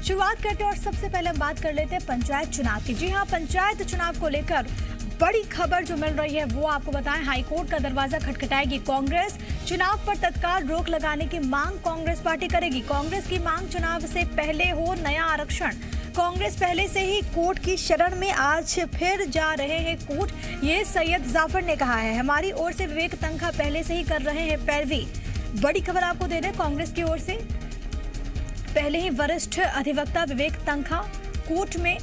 शुरुआत करते हैं और सबसे पहले हम बात कर लेते हैं पंचायत चुनाव की। जी हाँ, पंचायत चुनाव को लेकर बड़ी खबर जो मिल रही है वो आपको बताएं। हाईकोर्ट का दरवाजा खटखटाएगी कांग्रेस, चुनाव पर तत्काल रोक लगाने की मांग कांग्रेस पार्टी करेगी। कांग्रेस की मांग चुनाव से पहले हो नया आरक्षण। कांग्रेस पहले से ही कोर्ट की शरण में, आज फिर जा रहे हैं कोर्ट, ये सैयद जाफर ने कहा है। हमारी ओर से विवेक तनखा पहले से ही कर रहे हैं पैरवी। बड़ी खबर आपको दे दें, कांग्रेस की ओर से पहले ही वरिष्ठ अधिवक्ता विवेक तनखा कोर्ट में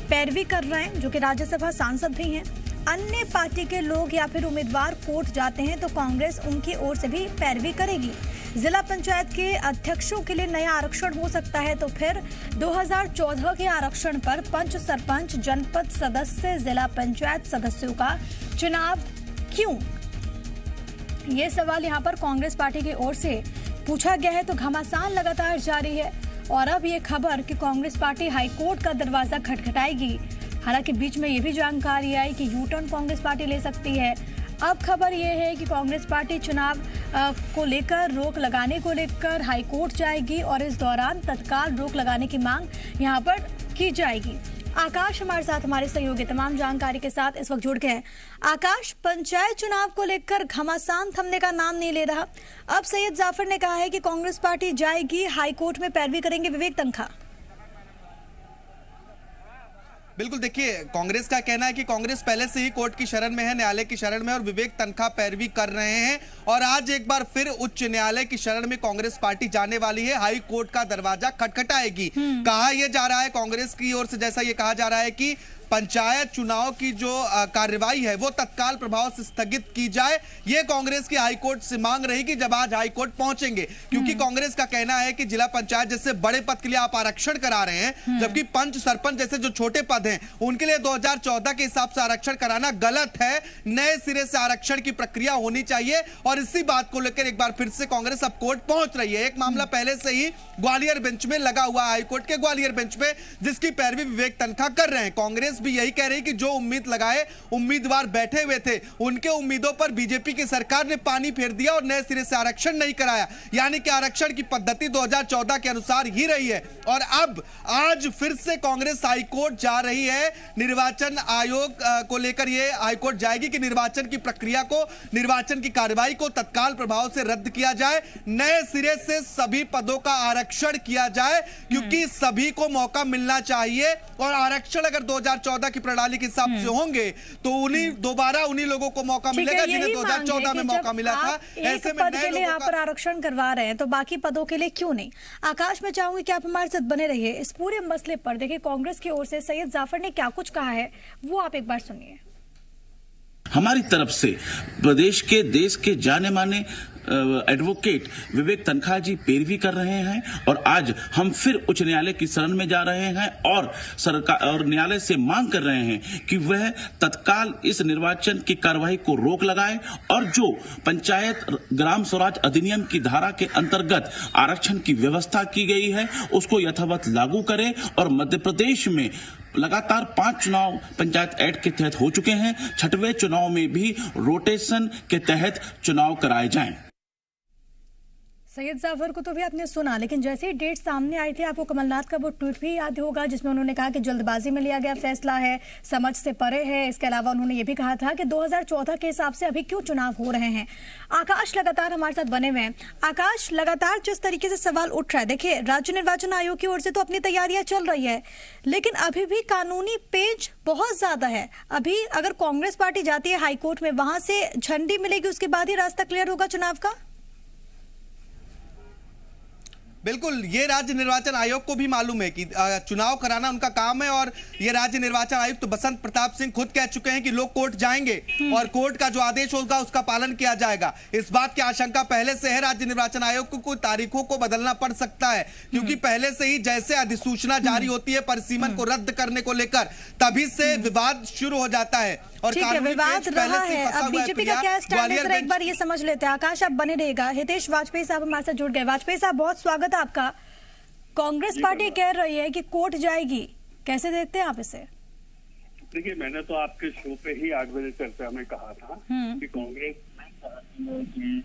पैरवी कर रहे हैं, जो कि राज्यसभा सांसद भी हैं। अन्य पार्टी के लोग या फिर उम्मीदवार कोर्ट जाते हैं तो कांग्रेस उनकी ओर से भी पैरवी करेगी। जिला पंचायत के अध्यक्षों के लिए नया आरक्षण हो सकता है तो फिर 2014 के आरक्षण पर पंच, सरपंच, जनपद सदस्य, जिला पंचायत सदस्यों का चुनाव क्यों? ये सवाल यहाँ पर कांग्रेस पार्टी की ओर से पूछा गया है। तो घमासान लगातार जारी है और अब ये खबर कि कांग्रेस पार्टी हाईकोर्ट का दरवाजा खटखटाएगी। हालांकि बीच में ये भी जानकारी आई कि यू टर्न कांग्रेस पार्टी ले सकती है। अब खबर ये है कि कांग्रेस पार्टी चुनाव को लेकर, रोक लगाने को लेकर हाईकोर्ट जाएगी और इस दौरान तत्काल रोक लगाने की मांग यहाँ पर की जाएगी। आकाश हमारे साथ, हमारे सहयोगी तमाम जानकारी के साथ इस वक्त जुड़ गए हैं। आकाश, पंचायत चुनाव को लेकर घमासान थमने का नाम नहीं ले रहा। अब सैयद जाफर ने कहा है कि कांग्रेस पार्टी जाएगी हाईकोर्ट में, पैरवी करेंगे विवेक तनखा। बिल्कुल, देखिए, कांग्रेस का कहना है कि कांग्रेस पहले से ही कोर्ट की शरण में है, न्यायालय की शरण में, और विवेक तनखा पैरवी कर रहे हैं। और आज एक बार फिर उच्च न्यायालय की शरण में कांग्रेस पार्टी जाने वाली है, हाई कोर्ट का दरवाजा खटखटाएगी। कहा यह जा रहा है कांग्रेस की ओर से, जैसा ये कहा जा रहा है कि पंचायत चुनाव की जो कार्रवाई है वो तत्काल प्रभाव से स्थगित की जाए। ये कांग्रेस की हाईकोर्ट से मांग रहेगी जब आज हाईकोर्ट पहुंचेंगे, क्योंकि कांग्रेस का कहना है कि जिला पंचायत जैसे बड़े पद के लिए आप आरक्षण करा रहे हैं, जबकि पंच, सरपंच जैसे जो छोटे पद हैं उनके लिए 2014 के हिसाब से आरक्षण कराना गलत है। नए सिरे से आरक्षण की प्रक्रिया होनी चाहिए और इसी बात को लेकर एक बार फिर से कांग्रेस अब कोर्ट पहुंच रही है। एक मामला पहले से ही ग्वालियर बेंच में लगा हुआ, हाईकोर्ट के ग्वालियर बेंच में, जिसकी पैरवी विवेक तनखा कर रहे हैं। कांग्रेस भी यही कह रही कि जो उम्मीद लगाए उम्मीदवार बैठे हुए थे, उनके उम्मीदों पर बीजेपी की सरकार ने पानी फेर दिया और नए सिरे से आरक्षण नहीं कराया। यानी कि आरक्षण की पद्धति 2014 के अनुसार ही रही है। और अब आज फिर से कांग्रेस हाईकोर्ट जा रही है। निर्वाचन आयोग को लेकर ये हाईकोर्ट जाएगी कि निर्वाचन की प्रक्रिया को, निर्वाचन की कार्रवाई को तत्काल प्रभाव से रद्द किया जाए, नए सिरे से सभी पदों का आरक्षण किया जाए, क्योंकि सभी को मौका मिलना चाहिए। और आरक्षण अगर 2014 की प्रणाली के हिसाब से होंगे तो दोबारा उन्हीं लोगों को मौका मिलेगा जिन्हें 2014 में मौका मिला था। ऐसे में पद के लिए यहाँ पर आरक्षण करवा रहे हैं तो बाकी पदों के लिए क्यों नहीं? आकाश, मैं चाहूंगी कि आप हमारे साथ बने रहिए इस पूरे मसले पर। देखिए, कांग्रेस की ओर से सैयद जाफर ने क्या कुछ कहा है वो आप एक बार सुनिए। हमारी तरफ से प्रदेश के, देश के जाने माने एडवोकेट विवेक तनखा जी पैरवी कर रहे हैं और आज हम फिर उच्च न्यायालय की शरण में जा रहे हैं और सरकार और न्यायालय से मांग कर रहे हैं कि वह तत्काल इस निर्वाचन की कार्रवाई को रोक लगाए और जो पंचायत ग्राम स्वराज अधिनियम की धारा के अंतर्गत आरक्षण की व्यवस्था की गई है उसको यथावत लागू करे। और मध्य प्रदेश में लगातार 5 चुनाव पंचायत एक्ट के तहत हो चुके हैं, 6वें चुनाव में भी रोटेशन के तहत चुनाव कराए जाएं। सैयद जाफर को तो भी आपने सुना, लेकिन जैसे ही डेट सामने आई थी, आपको कमलनाथ का वो ट्वीट भी याद होगा जिसमें उन्होंने कहा कि जल्दबाजी में लिया गया फैसला है, समझ से परे है। इसके अलावा उन्होंने ये भी कहा था कि 2014 के हिसाब से अभी क्यों चुनाव हो रहे हैं। आकाश लगातार हमारे साथ बने हुए हैं। आकाश, लगातार जिस तरीके से सवाल उठ रहा है, देखिए, राज्य निर्वाचन आयोग की ओर से तो अपनी तैयारियां चल रही है, लेकिन अभी भी कानूनी पेच बहुत ज्यादा है। अभी अगर कांग्रेस पार्टी जाती है हाईकोर्ट में, वहां से झंडी मिलेगी, उसके बाद ही रास्ता क्लियर होगा चुनाव का। बिल्कुल, ये राज्य निर्वाचन आयोग को भी मालूम है कि चुनाव कराना उनका काम है। और ये राज्य निर्वाचन आयुक्त तो बसंत प्रताप सिंह खुद कह चुके हैं कि लोग कोर्ट जाएंगे और कोर्ट का जो आदेश होगा उसका पालन किया जाएगा। इस बात की आशंका पहले से है। राज्य निर्वाचन आयोग को कुछ तारीखों को बदलना पड़ सकता है, क्योंकि पहले से ही जैसे अधिसूचना जारी होती है परिसीमन को रद्द करने को लेकर, तभी से विवाद शुरू हो जाता है। और ठीक है, विवाद रहा है। अब बीजेपी का क्या स्टैंड है, जरा एक बार ये समझ लेते हैं। आकाश, आप बने रहेगा। हितेश वाजपेयी साहब हमारे साथ जुड़ गए। वाजपेयी साहब, बहुत स्वागत है आपका। कांग्रेस पार्टी कह रही है कि कोर्ट जाएगी, कैसे देखते हैं आप इसे? देखिए, मैंने तो आपके शो पे ही 8 बजे चर्चा में कहा था कि कांग्रेस कि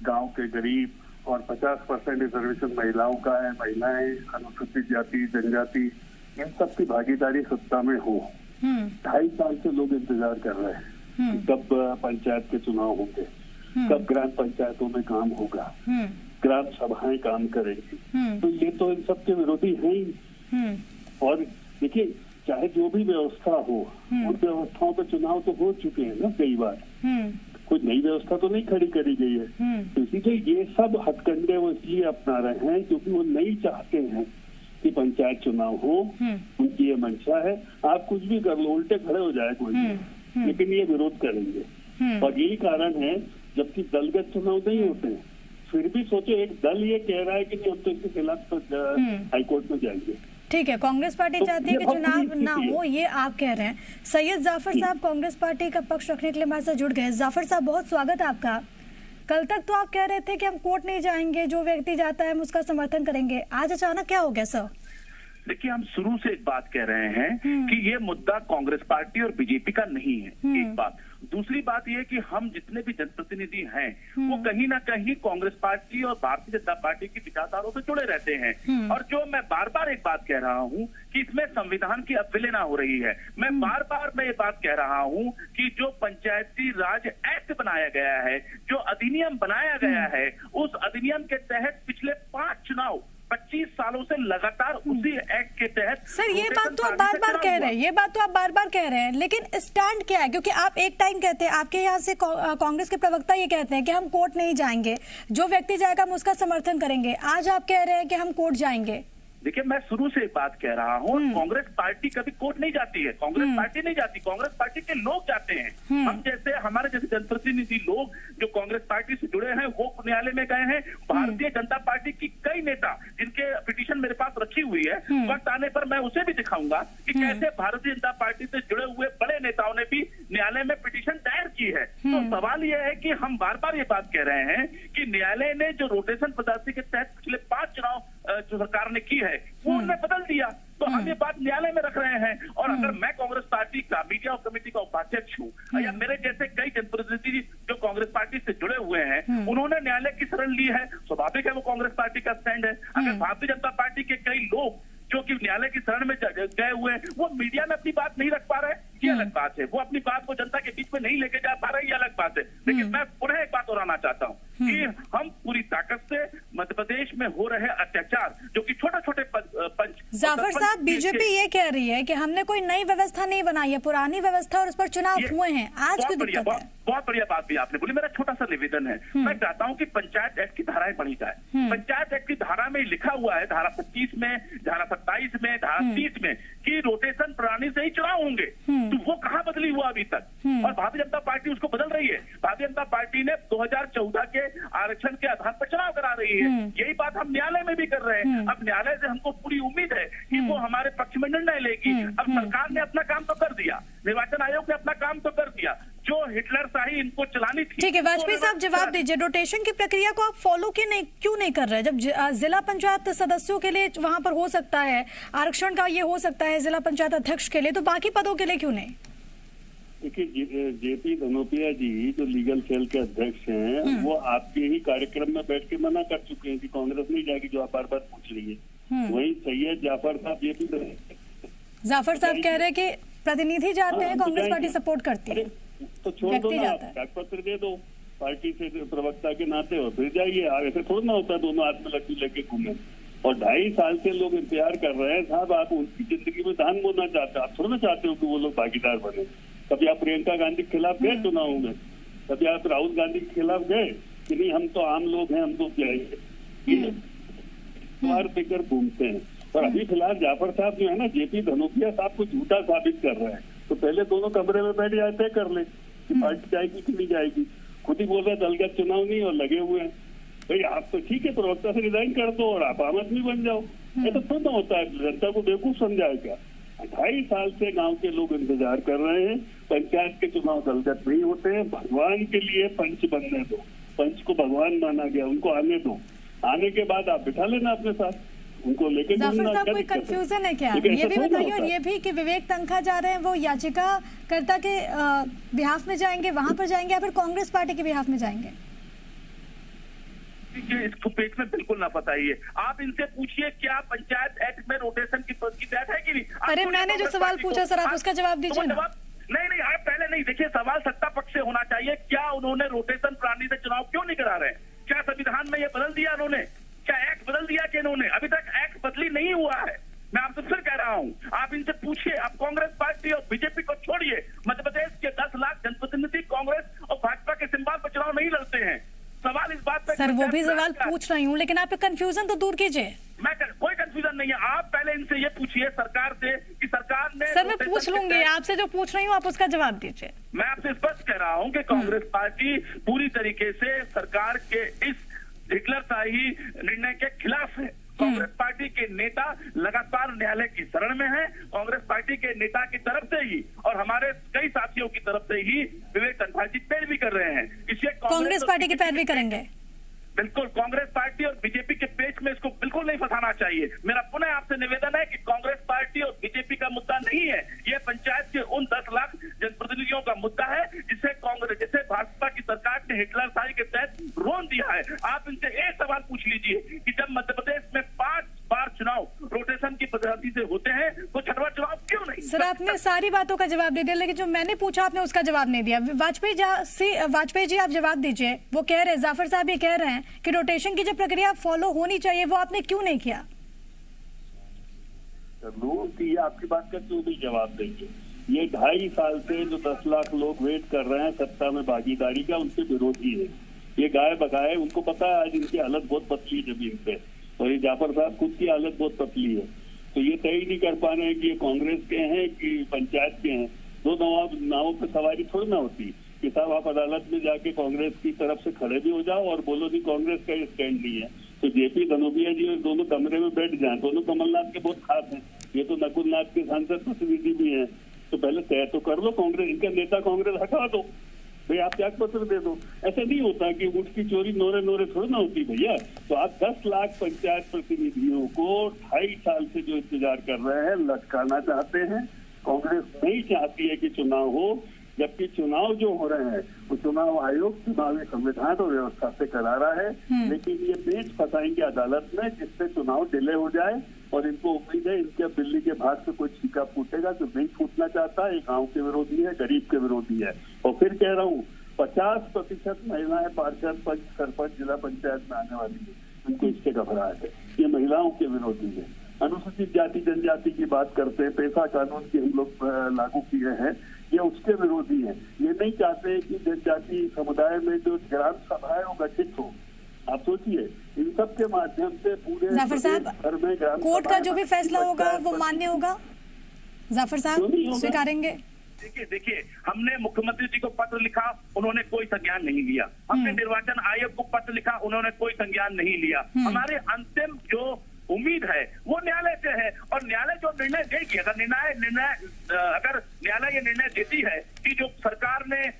गांव के गरीब और 50% रिजर्वेशन महिलाओं का है। महिलाएं, अनुसूचित जाति, जनजाति, इन सब की भागीदारी सत्ता में हो। 2.5 साल से लोग इंतजार कर रहे हैं कि कब पंचायत के चुनाव होंगे, कब ग्राम पंचायतों में काम होगा, ग्राम सभाएं काम करेंगी। तो ये तो इन सब के विरोधी हैं ही। और देखिए, चाहे जो भी व्यवस्था हो, उन व्यवस्थाओं पे चुनाव तो हो चुके हैं ना कई बार। कोई नई व्यवस्था तो नहीं खड़ी करी गई है। तो इसीलिए ये सब हथकंडे वो इसलिए अपना रहे हैं क्योंकि वो नहीं चाहते हैं कि पंचायत चुनाव हो। उनकी ये मंशा है। आप कुछ भी कर लो, उल्टे खड़े हो जाए कोई, लेकिन ये विरोध करेंगे। और यही कारण है, जबकि दलगत चुनाव नहीं होते हैं, फिर भी सोचो एक दल ये कह रहा है कि नहीं, हम तो इसके खिलाफ हाईकोर्ट में जाएंगे। ठीक है, कांग्रेस पार्टी चाहती है कि चुनाव ना हो, ये आप कह रहे हैं। सैयद जाफर साहब कांग्रेस पार्टी का पक्ष रखने के लिए हमारे साथ जुड़ गए। जाफर साहब, बहुत स्वागत है आपका। कल तक तो आप कह रहे थे कि हम कोर्ट नहीं जाएंगे, जो व्यक्ति जाता है हम उसका समर्थन करेंगे। आज अचानक क्या हो गया सर? देखिए, हम शुरू से एक बात कह रहे हैं कि ये मुद्दा कांग्रेस पार्टी और बीजेपी का नहीं है, एक बात। दूसरी बात यह कि हम जितने भी जनप्रतिनिधि हैं वो कहीं ना कहीं कांग्रेस पार्टी और भारतीय जनता पार्टी की विचारधाराओं से जुड़े रहते हैं। और जो मैं बार बार एक बात कह रहा हूं कि इसमें संविधान की अवहेलना हो रही है। मैं बार बार ये बात कह रहा हूं कि जो पंचायती राज एक्ट बनाया गया है, जो अधिनियम बनाया गया है, उस अधिनियम के तहत पिछले 5 चुनाव 25 सालों से लगातार उसी एक्ट के तहत। सर, ये बात तो आप बार बार कह रहे हैं, ये बात तो आप बार बार कह रहे हैं, लेकिन स्टैंड क्या है? क्योंकि आप एक टाइम कहते हैं, आपके यहाँ से कांग्रेस के प्रवक्ता ये कहते हैं कि हम कोर्ट नहीं जाएंगे, जो व्यक्ति जाएगा हम उसका समर्थन करेंगे। आज आप कह रहे हैं कि हम कोर्ट जाएंगे। देखिए, मैं शुरू से एक बात कह रहा हूँ, कांग्रेस पार्टी कभी कोर्ट नहीं जाती है। कांग्रेस पार्टी नहीं जाती, कांग्रेस पार्टी के लोग जाते हैं। हम जैसे, हमारे जैसे जनप्रतिनिधि लोग जो कांग्रेस पार्टी से जुड़े हैं वो न्यायालय में गए हैं। भारतीय जनता पार्टी की कई नेता जिनके पिटीशन मेरे पास रखी हुई है, वक्त आने पर मैं उसे भी दिखाऊंगा कि कैसे भारतीय जनता पार्टी से जुड़े हुए बड़े नेताओं ने भी न्यायालय में पिटीशन दायर की है। तो सवाल यह है कि हम बार बार ये बात कह रहे हैं कि न्यायालय ने जो रोटेशन पद्धति के तहत पिछले 5 चुनाव जो सरकार ने की है वो उन्होंने बदल दिया। तो हम ये बात न्यायालय में रख रहे हैं। और अगर मैं कांग्रेस पार्टी का मीडिया और कमेटी का उपाध्यक्ष हूँ या मेरे जैसे कई जनप्रतिनिधि जो कांग्रेस पार्टी से जुड़े हुए हैं, उन्होंने न्यायालय की शरण ली है, स्वाभाविक है वो कांग्रेस पार्टी का स्टैंड है। अगर भारतीय जनता पार्टी के कई लोग जो कि न्यायालय की शरण में गए हुए हैं, वो मीडिया में अपनी बात नहीं रख पा रहे, ये अलग बात है। वो अपनी बात को जनता के बीच में नहीं लेके जा पा रहे, ये अलग बात है। लेकिन मैं पुनः एक बात दोहराना चाहता हूँ कि हम पूरी ताकत से मध्य प्रदेश में हो रहे अत्याचार, जो कि छोटे छोटे पंच। जाफर साहब, बीजेपी ये कह रही है कि हमने कोई नई व्यवस्था नहीं बनाई है, पुरानी व्यवस्था और उस पर चुनाव हुए हैं। आज की दिक्कत है। बहुत बढ़िया बात भी आपने बोली। मेरा छोटा सा निवेदन है, मैं चाहता हूं कि पंचायत एक्ट की धाराएं पढ़ी जाए। पंचायत एक्ट की धारा में लिखा हुआ है, धारा 25 में, धारा 27 में, धारा 30 में, कि रोटेशन प्रणाली से ही चुनाव होंगे। तो वो कहां बदली हुआ अभी तक? और भारतीय जनता पार्टी उसको बदल रही है। भारतीय जनता पार्टी ने 2014 के आरक्षण के आधार पर चुनाव करा रही है। यही बात हम न्यायालय में भी कर रहे हैं। अब न्यायालय से हमको पूरी उम्मीद है कि वो हमारे पक्ष में निर्णय लेगी। अब सरकार ने अपना काम तो कर दिया, निर्वाचन आयोग ने अपना काम तो कर दिया, जो हिटलर शाही इनको चलानी थी। ठीक है, वाजपेयी साहब जवाब दीजिए, रोटेशन की प्रक्रिया को आप फॉलो क्यों नहीं कर रहे? जब जिला पंचायत सदस्यों के लिए वहां पर हो सकता है, आरक्षण का ये हो सकता है जिला पंचायत अध्यक्ष के लिए, तो बाकी पदों के लिए क्यों नहीं? देखिए, जेपी धनोपिया जी जो लीगल सेल के अध्यक्ष हैं, वो आपके ही कार्यक्रम में बैठ के मना कर चुके हैं कि कांग्रेस नहीं जाएगी, जो आप बार बार पूछ रही है। वही सैयद जाफर साहब, जाफर साहब कह रहे हैं कि प्रतिनिधि जाते हैं, कांग्रेस पार्टी सपोर्ट करती है, तो छोड़ दो ना, त्याग पत्र दे दो पार्टी से प्रवक्ता के नाते, और फिर जाइए। ऐसे थोड़ा ना होता दोनों हाथ में लड्डू लेके घूमे। और 2.5 साल से लोग इंतजार कर रहे हैं। साहब, आप उनकी जिंदगी में दान बोना चाहते, आप थोड़ा ना चाहते हो कि वो लोग भागीदार बने। कभी आप प्रियंका गांधी के खिलाफ गए चुनाव में? कभी आप राहुल गांधी के खिलाफ गए कि नहीं हम तो आम लोग हैं, हम तो जाएंगे? बार देकर घूमते हैं। और अभी फिलहाल जाफर साहब जो है ना, जेपी धनोपिया साहब को झूठा साबित कर रहे हैं। तो पहले दोनों कमरे में बैठ जाए, तय कर ले कि पार्टी जाएगी कि नहीं जाएगी। खुद ही बोल रहे दलगत चुनाव नहीं, और लगे हुए हैं। भाई आप तो ठीक है, प्रवक्ता से रिजाइन कर दो और आप आम आदमी बन जाओ। ऐसा तो ना होता है, जनता को बेवकूफ समझाए क्या? 2.5 साल से गांव के लोग इंतजार कर रहे हैं। पंचायत के चुनाव दलगत नहीं होते हैं। भगवान के लिए पंच बनने दो, पंच को भगवान माना गया, उनको आने दो। आने के बाद आप बिठा लेना अपने साथ, उनको लेके। जाफर साहब, कोई कंफ्यूजन है क्या? ये भी बताइए। और ये भी कि विवेक तनखा जा रहे हैं, वो याचिकाकर्ता के बिहाफ में जाएंगे, वहां पर जाएंगे, या फिर कांग्रेस पार्टी के बिहाफ में जाएंगे? पार्टी के इसको पेज में बिल्कुल ना बताइए। आप इनसे पूछिए क्या पंचायत एक्ट में रोटेशन की तहत है कि नहीं। अरे मैंने जो सवाल पूछा सर आप उसका जवाब दीजिए ना। नहीं आप पहले नहीं, देखिए सवाल सत्ता पक्ष से होना चाहिए। क्या उन्होंने रोटेशन प्रणाली से चुनाव क्यों नहीं करा रहे? क्या संविधान में ये बदल दिया उन्होंने? क्या एक्ट बदल दिया कि इन्होंने? अभी तक एक्ट बदली नहीं हुआ है। मैं आपसे फिर कह रहा हूं, आप इनसे पूछिए। आप कांग्रेस पार्टी और बीजेपी को छोड़िए, मध्य प्रदेश के 10 लाख जनप्रतिनिधि कांग्रेस और भाजपा के सिंबल पर चुनाव नहीं लड़ते हैं। सवाल इस बात पे सर वो भी सवाल पूछ रही हूँ, लेकिन आप कंफ्यूजन तो दूर कीजिए। कोई कंफ्यूजन नहीं है। आप पहले इनसे ये पूछिए सरकार से कि सरकार ने। सर मैं पूछ लूंगी, आपसे जो पूछ रही हूँ आप उसका जवाब दीजिए। मैं आपसे स्पष्ट कह रहा हूँ कि कांग्रेस पार्टी पूरी तरीके से सरकार के इस हिटलरशाही निर्णय के खिलाफ है। कांग्रेस पार्टी के नेता लगातार न्यायालय की शरण में हैं। कांग्रेस पार्टी के नेता की तरफ से ही और हमारे कई साथियों की तरफ से ही विवेक तन्खा जी पैरवी कर रहे हैं। इससे कांग्रेस पार्टी की पैरवी करेंगे। बिल्कुल, कांग्रेस पार्टी और बीजेपी के पेच में इसको बिल्कुल नहीं फंसाना चाहिए। मेरा पुनः आपसे निवेदन है कि कांग्रेस पार्टी और बीजेपी का मुद्दा नहीं है, ये पंचायत के उन 10 लाख जनप्रतिनिधियों का मुद्दा है जिसे भाजपा की सरकार ने हिटलरशाही के तहत रोन दिया है। आप इनसे एक सवाल पूछ लीजिए कि जब मध्य प्रदेश में 5 बार चुनाव रोटेशन की पद्धति से होते हैं तो 6वां चुनाव क्यों नहीं? सर आपने सारी बातों का जवाब दे दिया, लेकिन जो मैंने पूछा आपने उसका जवाब नहीं दिया। वाजपेयी जी आप जवाब दीजिए। वो कह रहे हैं, जाफर साहब ये कह रहे हैं कि रोटेशन की जो प्रक्रिया फॉलो होनी चाहिए वो आपने क्यों नहीं किया? लोगों की आपकी बात का क्यों नहीं जवाब देंगे? ये 2.5 साल से जो 10 लाख लोग वेट कर रहे हैं सत्ता में भागीदारी का, उनके विरोधी है। ये गाय बगाए, उनको पता है आज इनकी हालत बहुत पतली है जमीन पे, और ये जाफर साहब खुद की हालत बहुत पतली है। तो ये तय नहीं कर पा रहे हैं कि ये कांग्रेस के हैं कि पंचायत के हैं। 2 नावों पे सवारी थोड़ी ना होती कि साहब आप अदालत में जाके कांग्रेस की तरफ से खड़े भी हो जाओ और बोलो नहीं कांग्रेस का ये स्टैंड नहीं है। तो जेपी धनोपिया जी और दोनों कमरे में बैठ जाए। दोनों कमलनाथ के बहुत खास हैं, ये तो नकुलनाथ के सांसद प्रतिनिधि भी हैं। तो पहले तय तो कर लो, कांग्रेस इनका नेता कांग्रेस हटा दो भाई, आप त्याग पत्र दे दो। ऐसा नहीं होता कि ऊँट की चोरी नोरे थोड़ी ना होती भैया। तो आप 10 लाख पंचायत प्रतिनिधियों को 2.5 साल से जो इंतजार कर रहे हैं लटकाना चाहते हैं। कांग्रेस नहीं चाहती है कि चुनाव हो, जबकि चुनाव जो हो रहे हैं वो चुनाव आयोग चुनावी संविधान और व्यवस्था से करा रहा है। लेकिन ये पेच फंसाएंगे अदालत में जिससे चुनाव डिले हो जाए, और इनको उम्मीद है इनके दिल्ली के भाग से कोई छीका फूटेगा जो नहीं फूटना चाहता। ये गाँव के विरोधी है, गरीब के विरोधी है। और फिर कह रहा हूँ 50% महिलाएं पार्षद, पंच, सरपंच, जिला पंचायत में आने वाली है, इनको इससे घबराहट है। ये महिलाओं के विरोधी है। अनुसूचित जाति जनजाति की बात करते हैं, पैसा कानून की हम लोग लागू किए हैं, ये उसके विरोधी है। ये नहीं चाहते कि जनजाति समुदाय में जो ग्राम सभा है वो गठित हो। आप सोचिए इन सब के माध्यम से पूरे जाफर साहब, कोर्ट का जो भी फैसला होगा वो मान्य होगा? जाफर साहब स्वीकारेंगे? देखिए हमने मुख्यमंत्री जी को पत्र लिखा, उन्होंने कोई संज्ञान नहीं लिया। हमने निर्वाचन आयोग को पत्र लिखा, उन्होंने कोई संज्ञान नहीं लिया। हमारे अंतिम जो उम्मीद है वो न्यायालय से है, और न्यायालय जो निर्णय देगी, अगर न्यायालय ये निर्णय देती है कि जो सरकार ने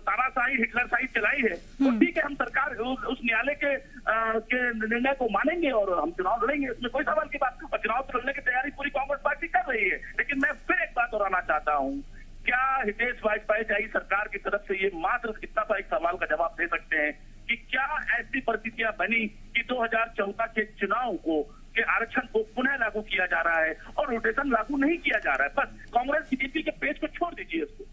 तानाशाही हिटलरशाही चलाई है, तो ठीक है, हम सरकार उस न्यायालय के निर्णय को मानेंगे और हम चुनाव लड़ेंगे। इसमें कोई सवाल की बात। और चुनाव लड़ने की तैयारी पूरी कांग्रेस पार्टी कर रही है। लेकिन मैं फिर एक बात दोहराना चाहता हूँ, क्या हितेश वाजपेयी सरकार की तरफ से ये मात्र इतना सा एक सवाल का जवाब दे सकते हैं कि क्या ऐसी परिस्थितियां बनी कि 2014 के चुनाव के आरक्षण को पुनः लागू किया जा रहा है और रोटेशन लागू नहीं किया जा रहा है? बस कांग्रेस बीजेपी के पेज को छोड़ दीजिए इसको।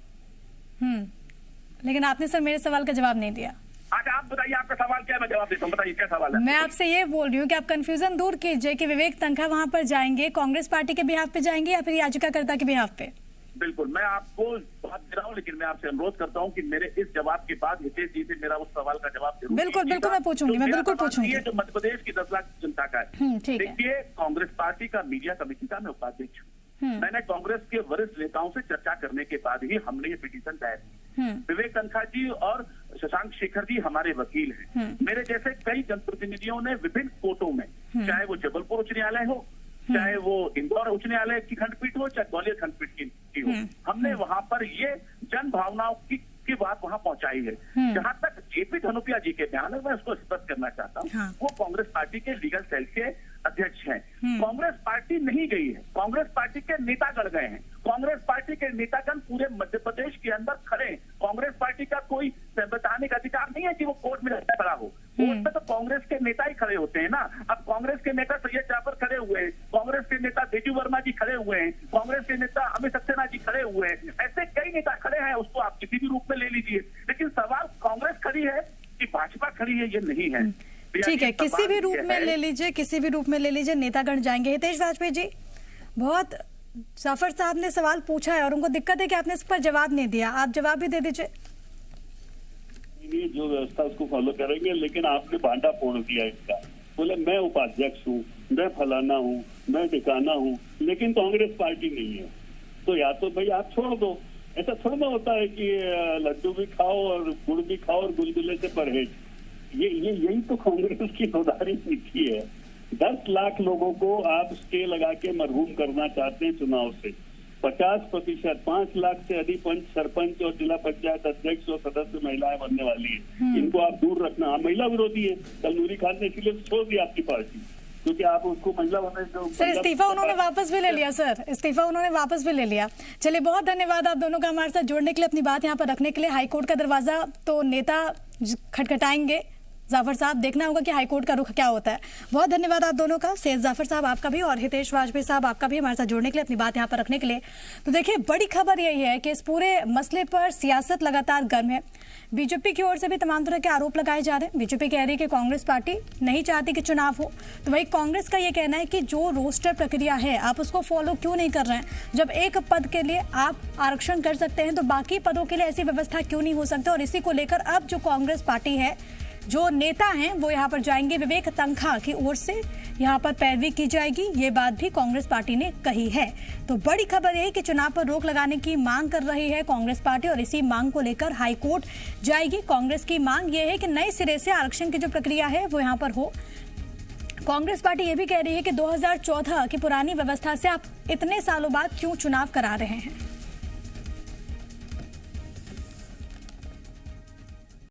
लेकिन आपने सर मेरे सवाल का जवाब नहीं दिया। आज आप बताइए, आपका सवाल क्या है, मैं जवाब देता हूँ। बताइए क्या सवाल है? मैं आपसे ये बोल रही हूँ कि आप कंफ्यूजन दूर कीजिए कि विवेक तन्खा वहां पर जाएंगे, कांग्रेस पार्टी के बिहाफ पे जाएंगे या फिर याचिकाकर्ता के बिहाफ पे? बिल्कुल, मैं आपको बात दे रहा हूँ, लेकिन मैं आपसे अनुरोध करता हूँ कि मेरे इस जवाब के बाद हितेश जी से मेरा उस सवाल का जवाब जरूर बिल्कुल मैं पूछूंगी, मैं बिल्कुल पूछूंगी। जो मध्य प्रदेश की 10 लाख जनता का है। देखिए, कांग्रेस पार्टी का मीडिया कमेटी का मैं उपाध्यक्ष हूँ। मैंने कांग्रेस के वरिष्ठ नेताओं से चर्चा करने के बाद ही हमने ये पिटीशन दायर की। विवेक तन्खा जी और शशांक शेखर जी हमारे वकील हैं। मेरे जैसे कई जनप्रतिनिधियों ने विभिन्न कोर्टों में, चाहे वो जबलपुर उच्च न्यायालय हो, चाहे वो इंदौर उच्च न्यायालय की खंडपीठ हो, चाहे ग्वालियर खंडपीठ की हो, हमने वहां पर ये जन भावनाओं की बात वहां पहुंचाई है। जहां तक जेपी धनोपिया जी के बयान है, मैं उसको स्पष्ट करना चाहता हूँ। वो कांग्रेस पार्टी के लीगल सेल के अध्यक्ष हैं। कांग्रेस पार्टी नहीं गई है, कांग्रेस पार्टी के नेतागण गए हैं। कांग्रेस पार्टी के नेतागण पूरे मध्य प्रदेश के अंदर खड़े हैं। कांग्रेस पार्टी का कोई संवैधानिक अधिकार नहीं है कि वो कोर्ट में खड़ा हो। कोर्ट में तो कांग्रेस के नेता ही खड़े होते हैं ना। अब कांग्रेस के नेता सैयद जाफर खड़े हुए हैं, कांग्रेस के नेता तेजू वर्मा जी खड़े हुए हैं, कांग्रेस के नेता अमित सक्सेना जी खड़े हुए हैं, ऐसे कई नेता खड़े हैं। उसको आप किसी भी रूप में ले लीजिए, लेकिन सवाल कांग्रेस खड़ी है कि भाजपा खड़ी है, ये नहीं है। ठीक है, किसी भी रूप में ले लीजिए, किसी भी रूप में ले लीजिए, नेतागण जाएंगे। हितेश वाजपेयी जी, बहुत जाफर साहब ने सवाल पूछा है और उनको दिक्कत है कि आपने इस पर जवाब नहीं दिया, आप जवाब भी दे दीजिए। जो व्यवस्था उसको फॉलो करेंगे, लेकिन आपने भांडा फोड़ दिया इसका। बोले मैं उपाध्यक्ष हूँ, मैं फलाना हूँ, मैं ठिकाना हूँ, लेकिन कांग्रेस पार्टी नहीं है। तो या तो भाई आप छोड़ दो। ऐसा थोड़ा ना होता है कि लड्डू भी खाओ और गुड़ भी खाओ और गुलगुले से परहेज। यही तो कांग्रेस की नौदारी नीति है। 10 लाख लोगों को आप स्टे लगा के मरहूम करना चाहते हैं चुनाव से। 50%, 5 लाख से अधिक पंच, सरपंच और जिला पंचायत अध्यक्ष और सदस्य महिलाएं बनने वाली है। इनको आप दूर रखना। आप महिला विरोधी है। कल नूरी खान ने इसीलिए छोड़ दिया आपकी पार्टी, क्योंकि आप उसको महिला बनने जो सर इस्तीफा उन्होंने वापस भी ले लिया। सर इस्तीफा उन्होंने वापस भी ले लिया। चलिए, बहुत धन्यवाद आप दोनों का हमारे साथ जुड़ने के लिए, अपनी बात यहाँ पर रखने के लिए। हाईकोर्ट का दरवाजा तो नेता खटखटाएंगे, जाफर साहब देखना होगा कि हाईकोर्ट का रुख क्या होता है। बहुत धन्यवाद आप दोनों का, सैयद जाफर साहब आपका भी और हितेश वाजपेयी साहब आपका भी हमारे साथ जुड़ने के लिए, अपनी बात यहाँ पर रखने के लिए। तो देखिए, बड़ी खबर यही है कि इस पूरे मसले पर सियासत लगातार गर्म है। बीजेपी की ओर से भी तमाम तरह के आरोप लगाए जा रहे हैं। बीजेपी कह रही है कि कांग्रेस पार्टी नहीं चाहती कि चुनाव हो, तो वही कांग्रेस का ये कहना है कि जो रोस्टर प्रक्रिया है आप उसको फॉलो क्यों नहीं कर रहे हैं। जब एक पद के लिए आप आरक्षण कर सकते हैं तो बाकी पदों के लिए ऐसी व्यवस्था क्यों नहीं हो सकती। और इसी को लेकर अब जो कांग्रेस पार्टी है, जो नेता हैं वो यहाँ पर जाएंगे, विवेक तनखा की ओर से यहाँ पर पैरवी की जाएगी, ये बात भी कांग्रेस पार्टी ने कही है। तो बड़ी खबर यही कि चुनाव पर रोक लगाने की मांग कर रही है कांग्रेस पार्टी और इसी मांग को लेकर हाईकोर्ट जाएगी। कांग्रेस की मांग ये है कि नए सिरे से आरक्षण की जो प्रक्रिया है वो यहाँ पर हो। कांग्रेस पार्टी ये भी कह रही है कि 2014 की पुरानी व्यवस्था से आप इतने सालों बाद क्यों चुनाव करा रहे हैं।